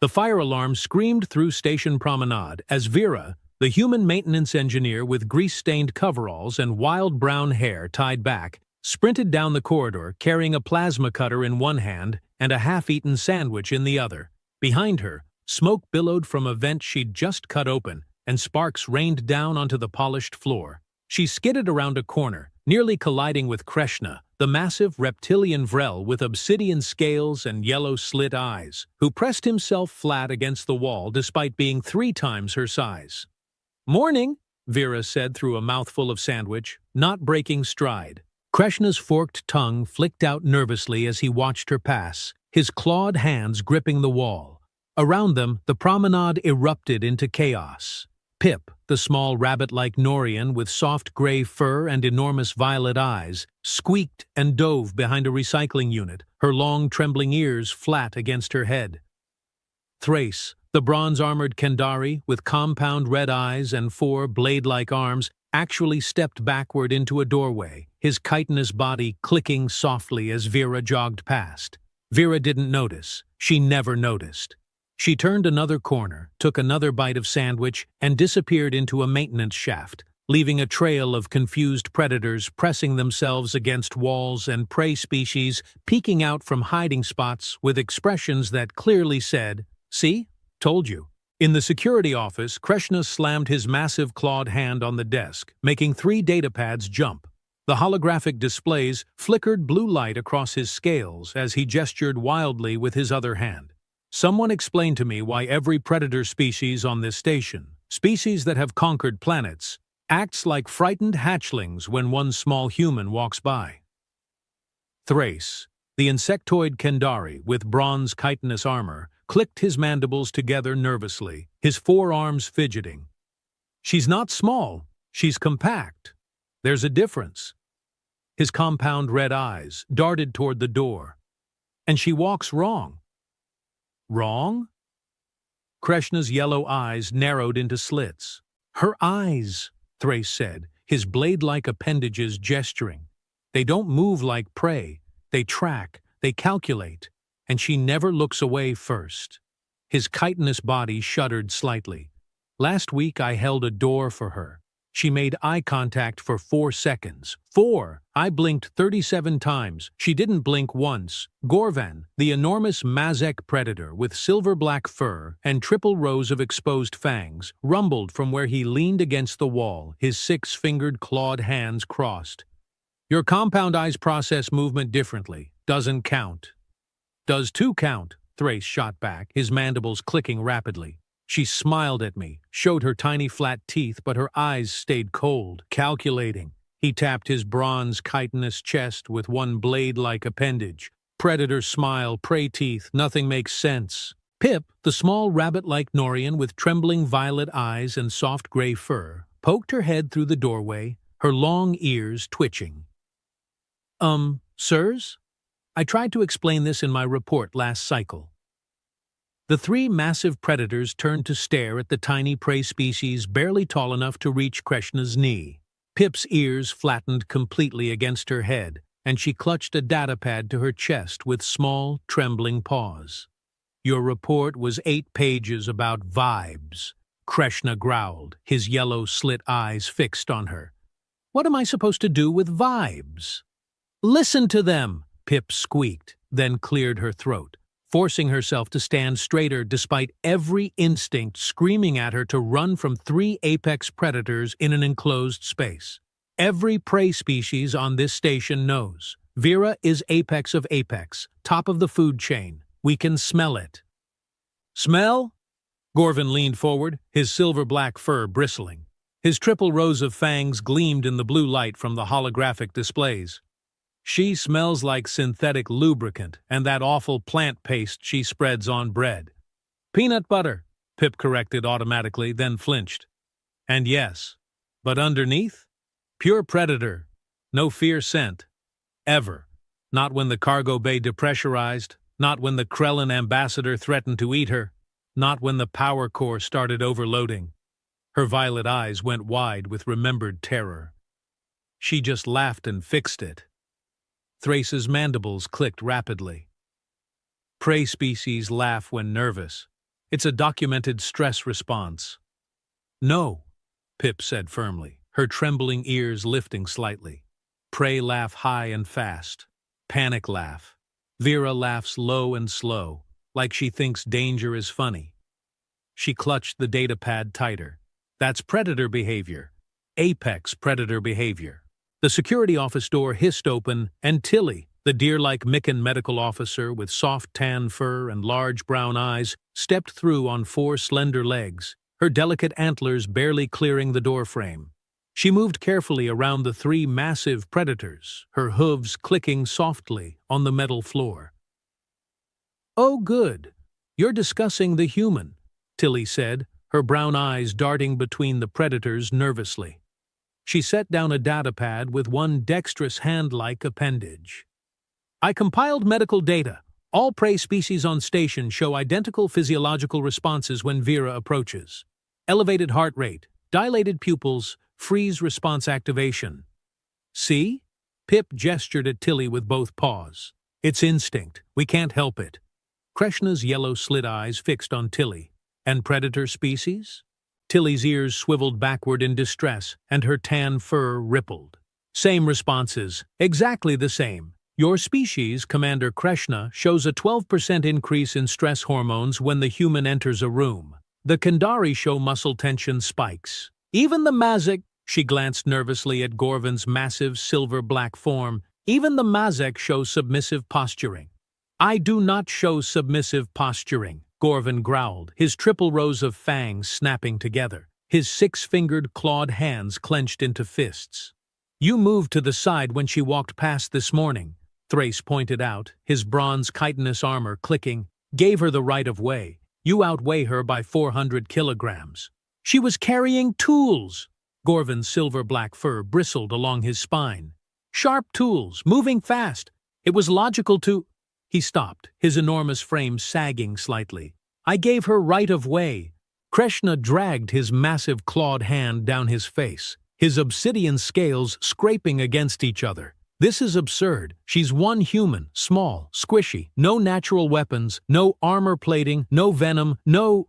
The fire alarm screamed through Station Promenade as Vera, the human maintenance engineer with grease-stained coveralls and wild brown hair tied back, sprinted down the corridor carrying a plasma cutter in one hand and a half-eaten sandwich in the other. Behind her, smoke billowed from a vent she'd just cut open, and sparks rained down onto the polished floor. She skidded around a corner, nearly colliding with Krishna, the massive reptilian vrel with obsidian scales and yellow slit eyes, who pressed himself flat against the wall despite being 3 times her size. "Morning," Vera said through a mouthful of sandwich, not breaking stride. Krishna's forked tongue flicked out nervously as he watched her pass, his clawed hands gripping the wall. Around them, the promenade erupted into chaos. Pip, the small rabbit-like Norian with soft gray fur and enormous violet eyes, squeaked and dove behind a recycling unit, her long, trembling ears flat against her head. Thrace, the bronze-armored Kendari with compound red eyes and 4 blade-like arms, actually stepped backward into a doorway, his chitinous body clicking softly as Vera jogged past. Vera didn't notice. She never noticed. She turned another corner, took another bite of sandwich, and disappeared into a maintenance shaft, leaving a trail of confused predators pressing themselves against walls and prey species peeking out from hiding spots with expressions that clearly said, "See? Told you." In the security office, Krishna slammed his massive clawed hand on the desk, making 3 datapads jump. The holographic displays flickered blue light across his scales as he gestured wildly with his other hand. "Someone explain to me why every predator species on this station, species that have conquered planets, acts like frightened hatchlings when one small human walks by." Thrace, the insectoid Kendari with bronze chitinous armor, clicked his mandibles together nervously, his forearms fidgeting. "She's not small, she's compact. There's a difference." His compound red eyes darted toward the door. "And she walks wrong." "Wrong?" Krishna's yellow eyes narrowed into slits. "Her eyes," Thrace said, his blade-like appendages gesturing. "They don't move like prey. They track, they calculate, and she never looks away first." His chitinous body shuddered slightly. "Last week I held a door for her. She made eye contact for 4 seconds. 4! I blinked 37 times. She didn't blink once." Gorvan, the enormous Mazek predator with silver-black fur and triple rows of exposed fangs, rumbled from where he leaned against the wall, his 6-fingered clawed hands crossed. "Your compound eyes process movement differently. Doesn't count." "Does 2 count?" Thrace shot back, his mandibles clicking rapidly. She smiled at me, showed her tiny flat teeth, but her eyes stayed cold, calculating. He tapped his bronze chitinous chest with one blade-like appendage. "Predator smile, prey teeth, nothing makes sense." Pip, the small rabbit-like Norian with trembling violet eyes and soft gray fur, poked her head through the doorway, her long ears twitching. Sirs? I tried to explain this in my report last cycle." The 3 massive predators turned to stare at the tiny prey species barely tall enough to reach Krishna's knee. Pip's ears flattened completely against her head, and she clutched a datapad to her chest with small, trembling paws. "Your report was 8 pages about vibes," Krishna growled, his yellow slit eyes fixed on her. "What am I supposed to do with vibes?" "Listen to them," Pip squeaked, then cleared her throat, forcing herself to stand straighter despite every instinct screaming at her to run from 3 apex predators in an enclosed space. "Every prey species on this station knows. Vera is apex of apex, top of the food chain. We can smell it." "Smell?" Gorvan leaned forward, his silver-black fur bristling. His triple rows of fangs gleamed in the blue light from the holographic displays. "She smells like synthetic lubricant and that awful plant paste she spreads on bread." "Peanut butter," Pip corrected automatically, then flinched. "And yes, but underneath? Pure predator. No fear scent. Ever. Not when the cargo bay depressurized, not when the Krellin ambassador threatened to eat her, not when the power core started overloading." Her violet eyes went wide with remembered terror. "She just laughed and fixed it." Thrace's mandibles clicked rapidly. "Prey species laugh when nervous. It's a documented stress response. No, Pip said firmly, her trembling ears lifting slightly. Prey laugh high and fast. Panic laugh. Vera laughs low and slow, like she thinks danger is funny. She clutched the data pad tighter. That's predator behavior. Apex predator behavior. The security office door hissed open, and Tilly, the deer-like Micken medical officer with soft tan fur and large brown eyes, stepped through on 4 slender legs, her delicate antlers barely clearing the doorframe. She moved carefully around the 3 massive predators, her hooves clicking softly on the metal floor. "Oh, good. You're discussing the human," Tilly said, her brown eyes darting between the predators nervously. She set down a data pad with one dexterous hand-like appendage. "I compiled medical data. All prey species on station show identical physiological responses when Vera approaches. Elevated heart rate, dilated pupils, freeze response activation." "See?" Pip gestured at Tilly with both paws. "It's instinct. We can't help it." Krishna's yellow slit eyes fixed on Tilly. "And predator species?" Tilly's ears swiveled backward in distress, and her tan fur rippled. "Same responses. Exactly the same. Your species, Commander Krishna, shows a 12% increase in stress hormones when the human enters a room. The Kandari show muscle tension spikes. Even the Mazak," she glanced nervously at Gorvin's massive silver-black form, "even the Mazak show submissive posturing." "I do not show submissive posturing," Gorvin growled, his triple rows of fangs snapping together, his 6-fingered clawed hands clenched into fists. "You moved to the side when she walked past this morning," Thrace pointed out, his bronze chitinous armor clicking. "Gave her the right of way. You outweigh her by 400 kilograms. She was carrying tools." Gorvin's silver-black fur bristled along his spine. "Sharp tools, moving fast. It was logical to—" He stopped, his enormous frame sagging slightly. "I gave her right of way." Krishna dragged his massive clawed hand down his face, his obsidian scales scraping against each other. "This is absurd. She's one human, small, squishy, no natural weapons, no armor plating, no venom, no—"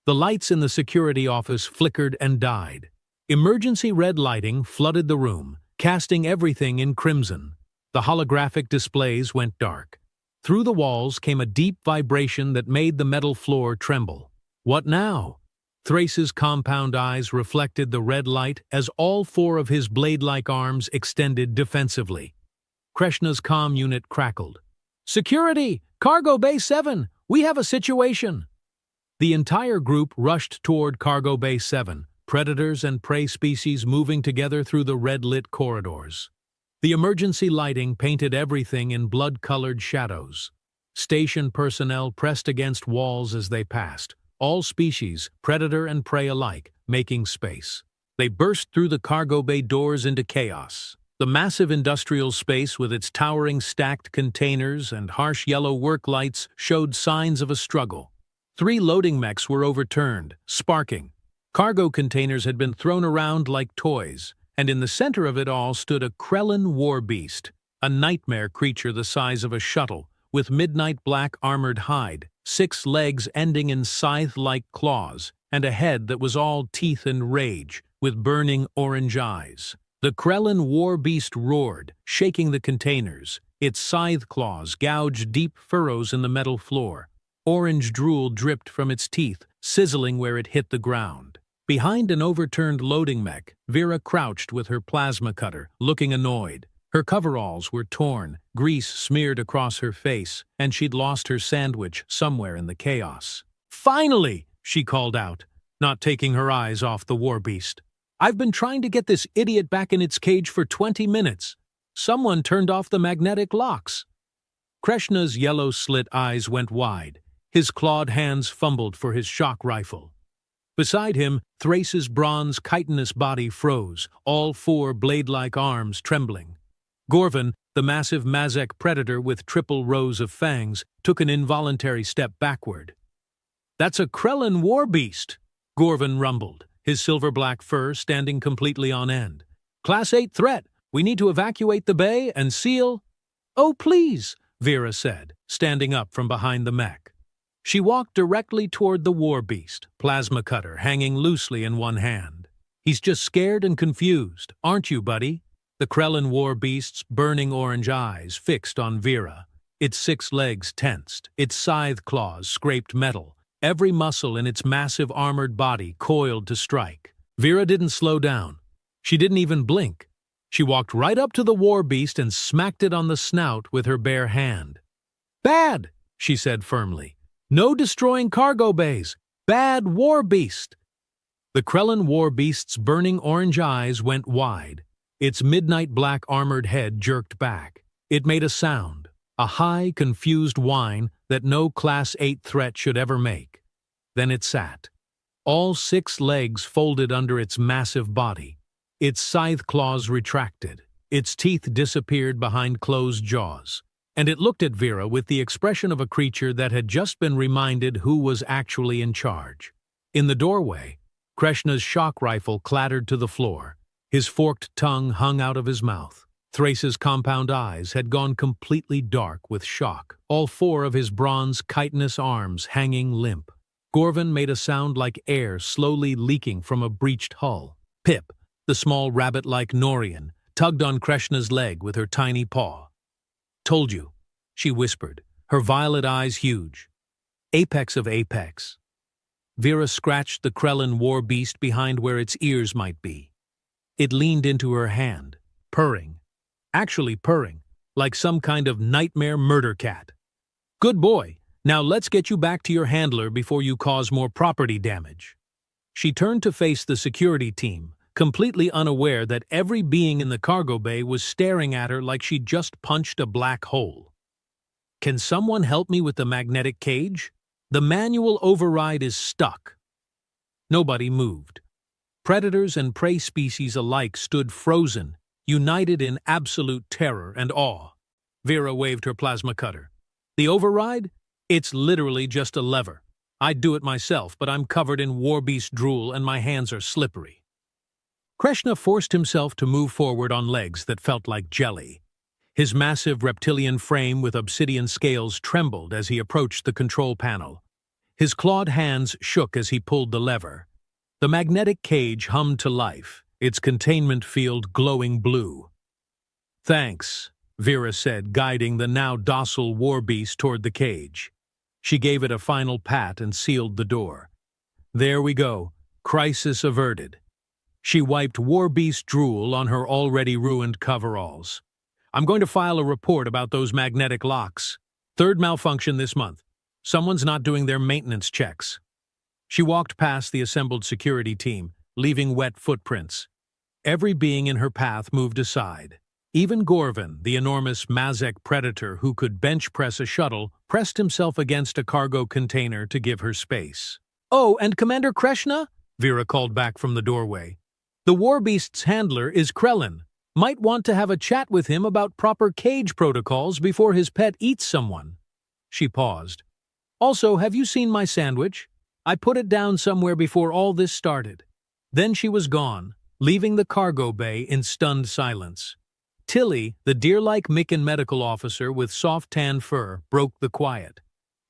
The lights in the security office flickered and died. Emergency red lighting flooded the room, casting everything in crimson. The holographic displays went dark. Through the walls came a deep vibration that made the metal floor tremble. "What now?" Thrace's compound eyes reflected the red light as all 4 of his blade-like arms extended defensively. Krishna's comm unit crackled. "Security! Cargo Bay 7! We have a situation!" The entire group rushed toward Cargo Bay 7, predators and prey species moving together through the red-lit corridors. The emergency lighting painted everything in blood-colored shadows. Station personnel pressed against walls as they passed, all species, predator and prey alike, making space. They burst through the cargo bay doors into chaos. The massive industrial space with its towering stacked containers and harsh yellow work lights showed signs of a struggle. 3 loading mechs were overturned, sparking. Cargo containers had been thrown around like toys, and in the center of it all stood a Krellin war beast, a nightmare creature the size of a shuttle, with midnight black armored hide, 6 legs ending in scythe-like claws, and a head that was all teeth and rage, with burning orange eyes. The Krellin war beast roared, shaking the containers. Its scythe claws gouged deep furrows in the metal floor. Orange drool dripped from its teeth, sizzling where it hit the ground. Behind an overturned loading mech, Vera crouched with her plasma cutter, looking annoyed. Her coveralls were torn, grease smeared across her face, and she'd lost her sandwich somewhere in the chaos. "Finally!" she called out, not taking her eyes off the war beast. "I've been trying to get this idiot back in its cage for 20 minutes. Someone turned off the magnetic locks." Krishna's yellow-slit eyes went wide. His clawed hands fumbled for his shock rifle. Beside him, Thrace's bronze chitinous body froze, all 4 blade-like arms trembling. Gorvin, the massive Mazak predator with triple rows of fangs, took an involuntary step backward. "That's a Krellin war beast," Gorvin rumbled, his silver-black fur standing completely on end. "Class 8 threat. We need to evacuate the bay and seal—" "Oh, please," Vera said, standing up from behind the mech. She walked directly toward the war beast, plasma cutter hanging loosely in one hand. "He's just scared and confused, aren't you, buddy?" The Krellin war beast's burning orange eyes fixed on Vera, its 6 legs tensed, its scythe claws scraped metal, every muscle in its massive armored body coiled to strike. Vera didn't slow down. She didn't even blink. She walked right up to the war beast and smacked it on the snout with her bare hand. "Bad," she said firmly. "No destroying cargo bays. Bad war beast." The Krellin war beast's burning orange eyes went wide. Its midnight black armored head jerked back. It made a sound, a high, confused whine that no Class 8 threat should ever make. Then it sat. All 6 legs folded under its massive body. Its scythe claws retracted. Its teeth disappeared behind closed jaws. And it looked at Vera with the expression of a creature that had just been reminded who was actually in charge. In the doorway, Krishna's shock rifle clattered to the floor. His forked tongue hung out of his mouth. Thrace's compound eyes had gone completely dark with shock, all 4 of his bronze chitinous arms hanging limp. Gorvin made a sound like air slowly leaking from a breached hull. Pip, the small rabbit-like Norian, tugged on Krishna's leg with her tiny paw. "Told you," she whispered, her violet eyes huge. "Apex of apex." Vera scratched the Krellin war beast behind where its ears might be. It leaned into her hand, purring. Actually purring, like some kind of nightmare murder cat. "Good boy, now let's get you back to your handler before you cause more property damage." She turned to face the security team, completely unaware that every being in the cargo bay was staring at her like she'd just punched a black hole. "Can someone help me with the magnetic cage? The manual override is stuck." Nobody moved. Predators and prey species alike stood frozen, united in absolute terror and awe. Vera waved her plasma cutter. "The override? It's literally just a lever. I'd do it myself, but I'm covered in warbeast drool and my hands are slippery." Krishna forced himself to move forward on legs that felt like jelly. His massive reptilian frame with obsidian scales trembled as he approached the control panel. His clawed hands shook as he pulled the lever. The magnetic cage hummed to life, its containment field glowing blue. "Thanks," Vera said, guiding the now docile warbeast toward the cage. She gave it a final pat and sealed the door. "There we go. Crisis averted." She wiped warbeast drool on her already ruined coveralls. "I'm going to file a report about those magnetic locks. 3rd malfunction this month. Someone's not doing their maintenance checks." She walked past the assembled security team, leaving wet footprints. Every being in her path moved aside. Even Gorvin, the enormous Mazek predator who could bench press a shuttle, pressed himself against a cargo container to give her space. "Oh, and Commander Krishna?" Vera called back from the doorway. "The warbeast's handler is Krellin. Might want to have a chat with him about proper cage protocols before his pet eats someone." She paused. "Also, have you seen my sandwich? I put it down somewhere before all this started." Then she was gone, leaving the cargo bay in stunned silence. Tilly, the deer-like Mikan medical officer with soft tan fur, broke the quiet.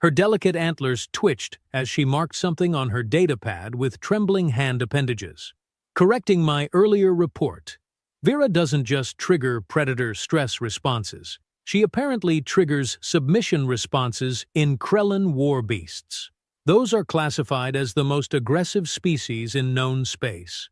Her delicate antlers twitched as she marked something on her datapad with trembling hand appendages. "Correcting my earlier report. Vera doesn't just trigger predator stress responses. She apparently triggers submission responses in Krellin warbeasts. Those are classified as the most aggressive species in known space."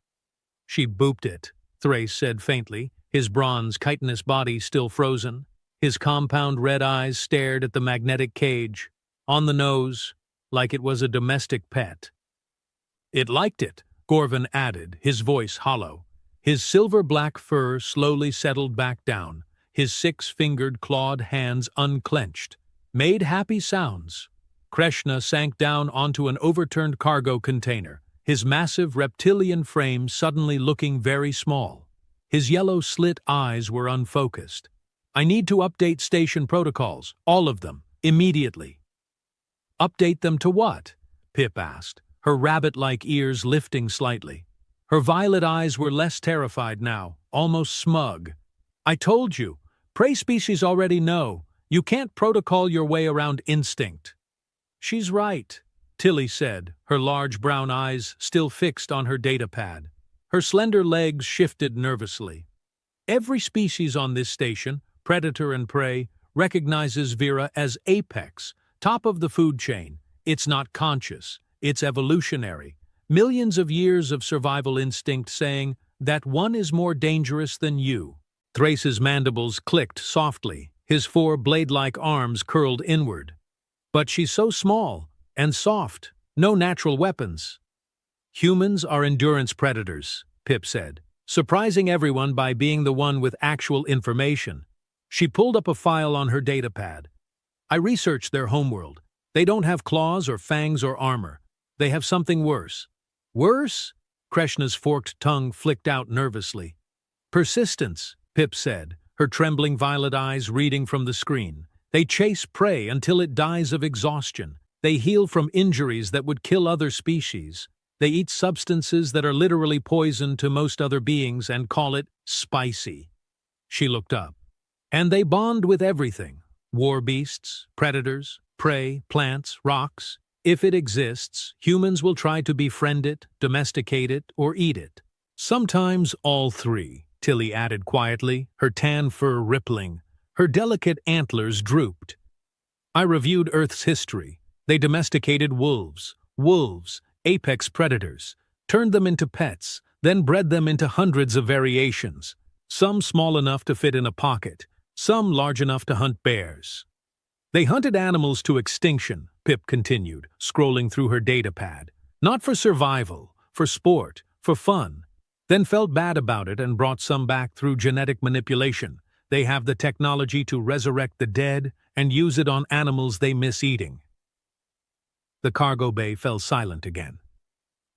"She booped it," Thrace said faintly, his bronze chitinous body still frozen. His compound red eyes stared at the magnetic cage, on the nose, like it was a domestic pet. "It liked it," Gorvin added, his voice hollow. His silver-black fur slowly settled back down, his 6-fingered clawed hands unclenched. Made happy sounds. Krishna sank down onto an overturned cargo container, his massive reptilian frame suddenly looking very small. His yellow slit eyes were unfocused. "I need to update station protocols, all of them, immediately." "Update them to what?" Pip asked, her rabbit-like ears lifting slightly. Her violet eyes were less terrified now, almost smug. "I told you, prey species already know. You can't protocol your way around instinct." She's right, Tilly said, her large brown eyes still fixed on her datapad. Her slender legs shifted nervously. Every species on this station, predator and prey, recognizes Vera as apex, top of the food chain. It's not conscious, it's evolutionary. Millions of years of survival instinct saying that one is more dangerous than you. Thrace's mandibles clicked softly, his 4 blade-like arms curled inward. But she's so small and soft, no natural weapons. Humans are endurance predators, Pip said, surprising everyone by being the one with actual information. She pulled up a file on her datapad. I researched their homeworld. They don't have claws or fangs or armor. They have something worse. Worse? Krishna's forked tongue flicked out nervously. Persistence, Pip said, her trembling violet eyes reading from the screen. They chase prey until it dies of exhaustion. They heal from injuries that would kill other species. They eat substances that are literally poison to most other beings and call it spicy. She looked up. And they bond with everything. War beasts, predators, prey, plants, rocks. If it exists, humans will try to befriend it, domesticate it, or eat it. Sometimes all 3, Tilly added quietly, her tan fur rippling. Her delicate antlers drooped. I reviewed Earth's history. They domesticated wolves, apex predators, turned them into pets, then bred them into hundreds of variations, some small enough to fit in a pocket, some large enough to hunt bears. They hunted animals to extinction, Pip continued, scrolling through her datapad. Not for survival, for sport, for fun. Then felt bad about it and brought some back through genetic manipulation. They have the technology to resurrect the dead and use it on animals they miss eating. The cargo bay fell silent again.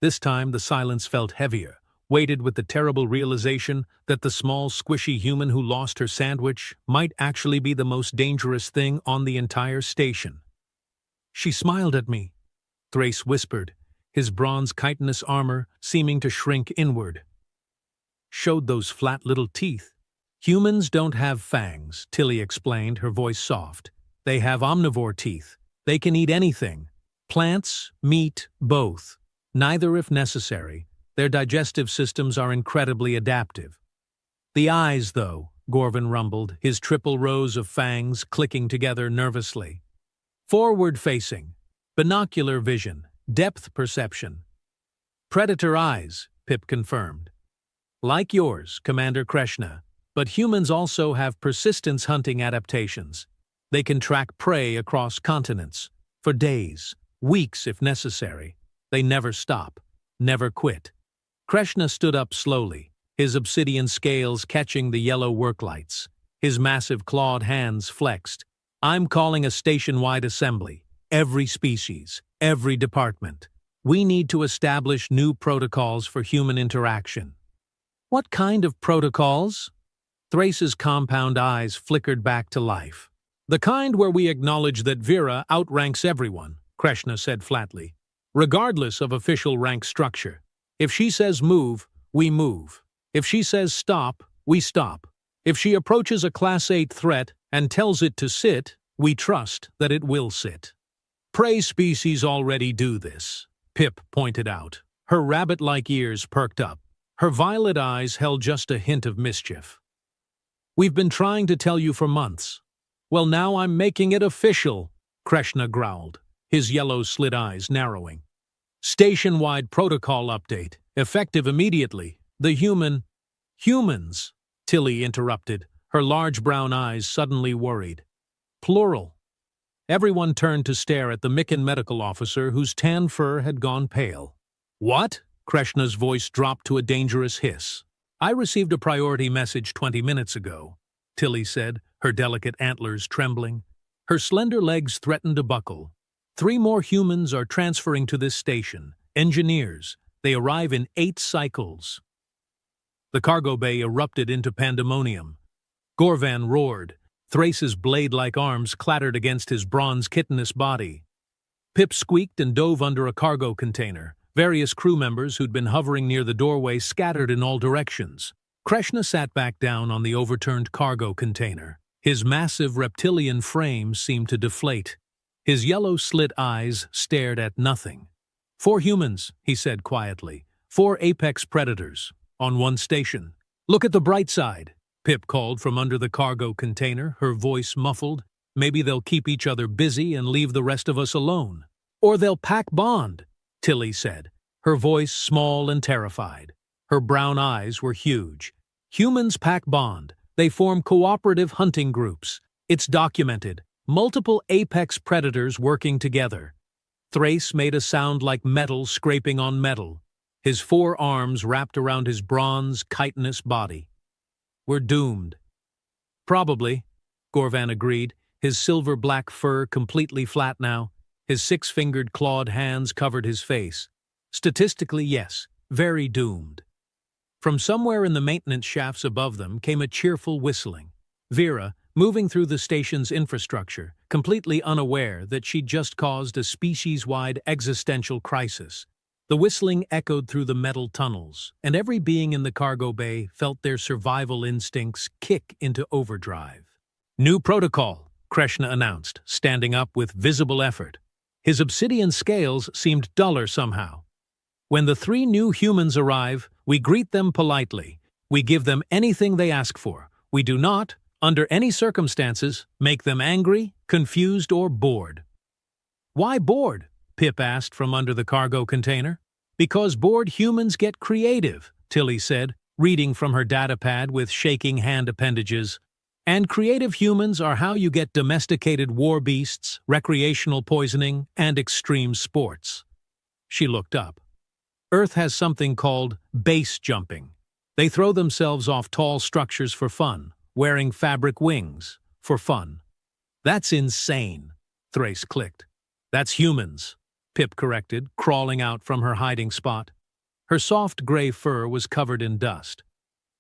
This time the silence felt heavier, weighted with the terrible realization that the small, squishy human who lost her sandwich might actually be the most dangerous thing on the entire station. She smiled at me, Thrace whispered, his bronze chitinous armor seeming to shrink inward. Showed those flat little teeth. Humans don't have fangs, Tilly explained, her voice soft. They have omnivore teeth. They can eat anything. Plants, meat, both. Neither if necessary. Their digestive systems are incredibly adaptive. The eyes, though, Gorvin rumbled, his triple rows of fangs clicking together nervously. Forward-facing. Binocular vision. Depth perception. Predator eyes, Pip confirmed. Like yours, Commander Krishna, but humans also have persistence hunting adaptations. They can track prey across continents. For days, weeks if necessary. They never stop. Never quit. Krishna stood up slowly, his obsidian scales catching the yellow worklights. His massive clawed hands flexed. I'm calling a station-wide assembly. Every species, every department. We need to establish new protocols for human interaction. What kind of protocols? Thrace's compound eyes flickered back to life. The kind where we acknowledge that Vera outranks everyone, Krishna said flatly, regardless of official rank structure. If she says move, we move. If she says stop, we stop. If she approaches a Class 8 threat and tells it to sit, we trust that it will sit. Prey species already do this, Pip pointed out. Her rabbit-like ears perked up. Her violet eyes held just a hint of mischief. We've been trying to tell you for months. Well, now I'm making it official, Krishna growled, his yellow slit eyes narrowing. Station-wide protocol update, effective immediately. The Humans, Tilly interrupted, her large brown eyes suddenly worried. Plural. Everyone turned to stare at the Mikan medical officer whose tan fur had gone pale. What? Krishna's voice dropped to a dangerous hiss. I received a priority message 20 minutes ago, Tilly said, her delicate antlers trembling. Her slender legs threatened to buckle. 3 more humans are transferring to this station. Engineers. They arrive in 8 cycles. The cargo bay erupted into pandemonium. Gorvan roared. Thrace's blade-like arms clattered against his bronze chitinous body. Pip squeaked and dove under a cargo container. Various crew members who'd been hovering near the doorway scattered in all directions. Krishna sat back down on the overturned cargo container. His massive reptilian frame seemed to deflate. His yellow slit eyes stared at nothing. 4 humans, he said quietly. 4 apex predators, on one station. Look at the bright side, Pip called from under the cargo container, her voice muffled. Maybe they'll keep each other busy and leave the rest of us alone. Or they'll pack bond, Tilly said, her voice small and terrified. Her brown eyes were huge. Humans pack bond. They form cooperative hunting groups. It's documented. Multiple apex predators working together. Thrace made a sound like metal scraping on metal, his 4 arms wrapped around his bronze, chitinous body. We're doomed. Probably, Gorvan agreed, his silver-black fur completely flat now. His 6-fingered clawed hands covered his face. Statistically, yes, very doomed. From somewhere in the maintenance shafts above them came a cheerful whistling. Vera, moving through the station's infrastructure, completely unaware that she'd just caused a species-wide existential crisis. The whistling echoed through the metal tunnels, and every being in the cargo bay felt their survival instincts kick into overdrive. New protocol, Krishna announced, standing up with visible effort. His obsidian scales seemed duller somehow. When the 3 new humans arrive, we greet them politely. We give them anything they ask for. We do not, under any circumstances, make them angry, confused, or bored. Why bored? Pip asked from under the cargo container. Because bored humans get creative, Tilly said, reading from her datapad with shaking hand appendages. And creative humans are how you get domesticated war beasts, recreational poisoning, and extreme sports. She looked up. Earth has something called base jumping. They throw themselves off tall structures for fun, wearing fabric wings, for fun. That's insane, Thrace clicked. That's humans, Pip corrected, crawling out from her hiding spot. Her soft gray fur was covered in dust.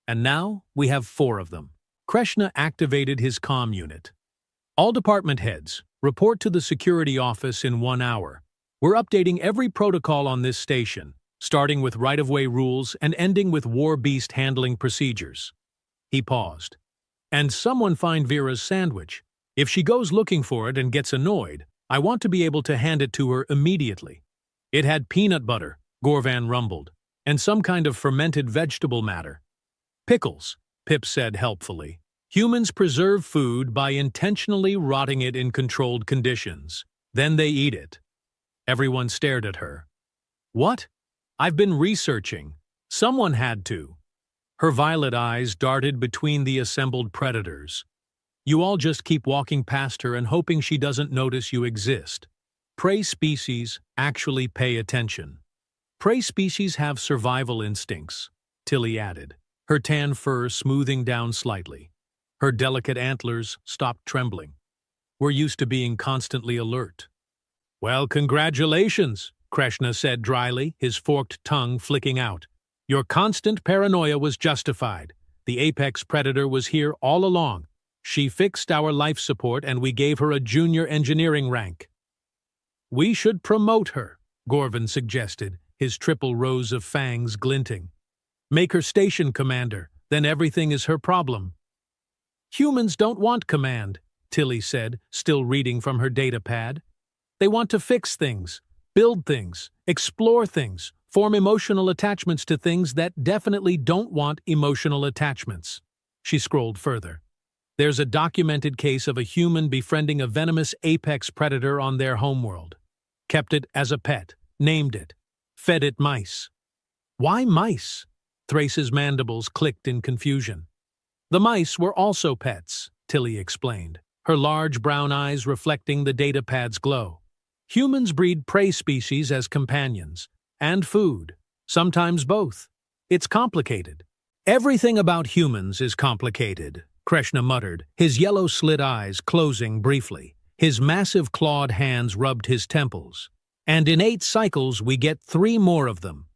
And now we have 4 of them. Krishna activated his comm unit. All department heads, report to the security office in 1 hour. We're updating every protocol on this station, starting with right-of-way rules and ending with war beast handling procedures. He paused. And someone find Vera's sandwich. If she goes looking for it and gets annoyed, I want to be able to hand it to her immediately. It had peanut butter, Gorvan rumbled, and some kind of fermented vegetable matter. Pickles, Pip said helpfully. Humans preserve food by intentionally rotting it in controlled conditions. Then they eat it. Everyone stared at her. What? I've been researching. Someone had to. Her violet eyes darted between the assembled predators. You all just keep walking past her and hoping she doesn't notice you exist. Prey species actually pay attention. Prey species have survival instincts, Tilly added, her tan fur smoothing down slightly. Her delicate antlers stopped trembling. We're used to being constantly alert. Well, congratulations, Krishna said dryly, his forked tongue flicking out. Your constant paranoia was justified. The apex predator was here all along. She fixed our life support and we gave her a junior engineering rank. We should promote her, Gorvan suggested, his triple rows of fangs glinting. Make her station commander, then everything is her problem. Humans don't want command, Tilly said, still reading from her datapad. They want to fix things, build things, explore things, form emotional attachments to things that definitely don't want emotional attachments. She scrolled further. There's a documented case of a human befriending a venomous apex predator on their homeworld. Kept it as a pet, named it, fed it mice. Why mice? Thrace's mandibles clicked in confusion. The mice were also pets, Tilly explained, her large brown eyes reflecting the datapad's glow. Humans breed prey species as companions, and food, sometimes both. It's complicated. Everything about humans is complicated, Krishna muttered, his yellow slit eyes closing briefly. His massive clawed hands rubbed his temples. And in 8 cycles we get 3 more of them.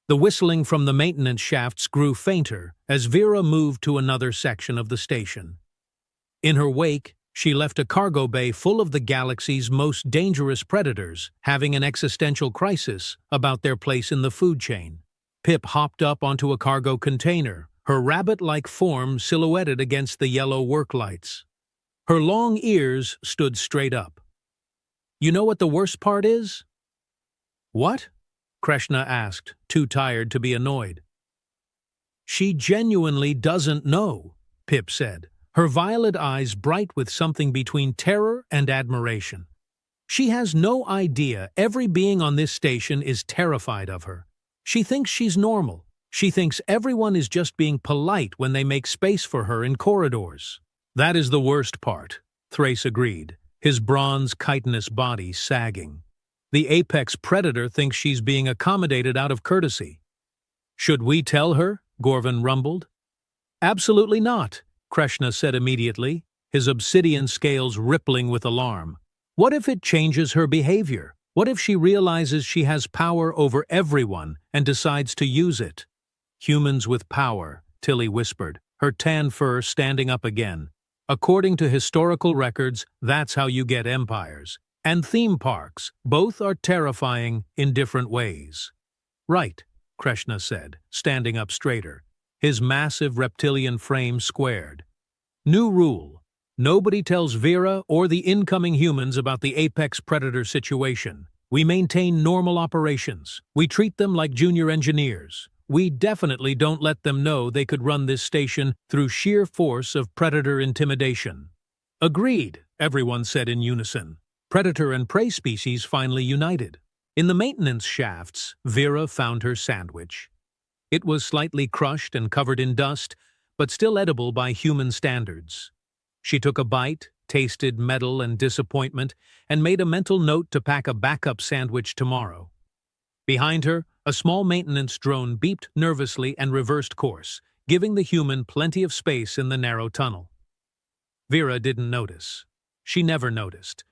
The whistling from the maintenance shafts grew fainter as Vera moved to another section of the station. In her wake, she left a cargo bay full of the galaxy's most dangerous predators, having an existential crisis about their place in the food chain. Pip hopped up onto a cargo container, her rabbit-like form silhouetted against the yellow work lights. Her long ears stood straight up. You know what the worst part is? What? Krishna asked, too tired to be annoyed. She genuinely doesn't know, Pip said, her violet eyes bright with something between terror and admiration. She has no idea every being on this station is terrified of her. She thinks she's normal. She thinks everyone is just being polite when they make space for her in corridors. That is the worst part, Thrace agreed, his bronze chitinous body sagging. The apex predator thinks she's being accommodated out of courtesy. Should we tell her? Gorvan rumbled. Absolutely not, Krishna said immediately, his obsidian scales rippling with alarm. What if it changes her behavior? What if she realizes she has power over everyone and decides to use it? Humans with power, Tilly whispered, her tan fur standing up again. According to historical records, that's how you get empires. And theme parks, both are terrifying in different ways. Right, Krishna said, standing up straighter, his massive reptilian frame squared. New rule. Nobody tells Vera or the incoming humans about the apex predator situation. We maintain normal operations. We treat them like junior engineers. We definitely don't let them know they could run this station through sheer force of predator intimidation. Agreed, everyone said in unison. Predator and prey species finally united. In the maintenance shafts, Vera found her sandwich. It was slightly crushed and covered in dust, but still edible by human standards. She took a bite, tasted metal and disappointment, and made a mental note to pack a backup sandwich tomorrow. Behind her, a small maintenance drone beeped nervously and reversed course, giving the human plenty of space in the narrow tunnel. Vera didn't notice. She never noticed.